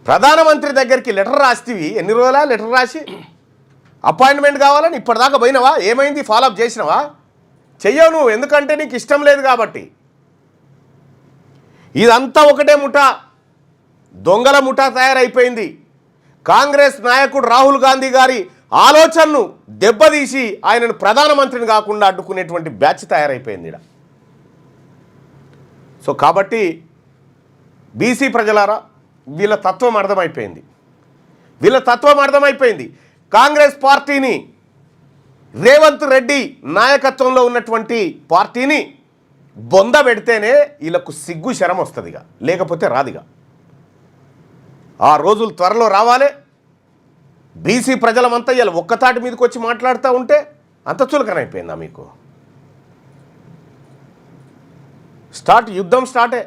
ప్రధానమంత్రి దగ్గరికి లెటర్ రాస్తేవి ఎన్ని రోజులా లెటర్ రాసి అపాయింట్మెంట్ కావాలని ఇప్పటిదాకా పోయినావా? ఏమైంది? ఫాలోఅప్ చేసినావా? చెయ్యవు నువ్వు, ఎందుకంటే నీకు ఇష్టం లేదు కాబట్టి. ఇదంతా ఒకటే ముఠా, దొంగల ముఠా తయారైపోయింది. కాంగ్రెస్ నాయకుడు రాహుల్ గాంధీ గారి ఆలోచనను దెబ్బతీసి ఆయనను ప్రధానమంత్రిని కాకుండా అడ్డుకునేటువంటి బ్యాచ్ తయారైపోయింది ఇక్కడ. సో కాబట్టి బీసీ ప్రజలారా, వీళ్ళ తత్వం అర్థమైపోయింది. కాంగ్రెస్ పార్టీని, రేవంత్ రెడ్డి నాయకత్వంలో ఉన్నటువంటి పార్టీని బొంద పెడితేనే వీళ్ళకు సిగ్గు శరం వస్తుందిగా, లేకపోతే రాదిగా. ఆ రోజులు త్వరలో రావాలి. బీసీ ప్రజలమంతా ఇలా ఒక్కతాటి మీదకి వచ్చి మాట్లాడుతూ ఉంటే అంత చులకనైపోయిందా మీకు? యుద్ధం స్టార్టే.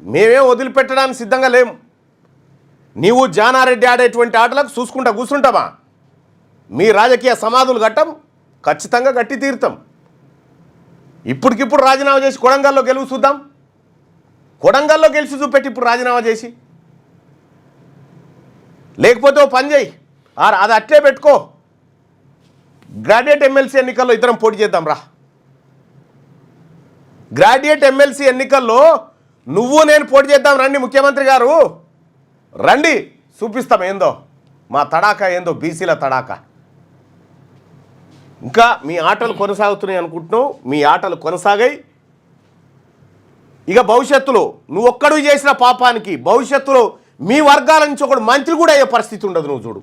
మేమేం వదిలిపెట్టడానికి సిద్ధంగా లేము. నీవు జానారెడ్డి ఆడేటువంటి ఆటలకు చూసుకుంటా కూర్చుంటామా? మీ రాజకీయ సమాధులు కట్టం, ఖచ్చితంగా గట్టి తీరుతాం. ఇప్పటికిప్పుడు రాజీనామా చేసి కొడంగల్లో గెలుపు చూద్దాం. కొడంగల్లో గెలిచి చూపెట్టి ఇప్పుడు రాజీనామా చేసి, లేకపోతే ఓ పని చేయి, అది అట్లే పెట్టుకో. గ్రాడ్యుయేట్ ఎమ్మెల్సీ ఎన్నికల్లో ఇద్దరం పోటీ చేద్దాం రా. గ్రాడ్యుయేట్ ఎమ్మెల్సీ ఎన్నికల్లో నువ్వు నేను పోటీ చేద్దాం రండి. ముఖ్యమంత్రి గారు రండి, చూపిస్తాం ఏందో మా తడాకా, ఏందో బీసీల తడాకా. ఇంకా మీ ఆటలు కొనసాగుతున్నాయి అనుకుంటున్నావు, మీ ఆటలు కొనసాగాయి. ఇక భవిష్యత్తులో నువ్వు ఒక్కడు చేసిన పాపానికి భవిష్యత్తులో మీ వర్గాల నుంచి ఒకడు మంత్రి కూడా అయ్యే పరిస్థితి ఉండదు. నువ్వు చూడు.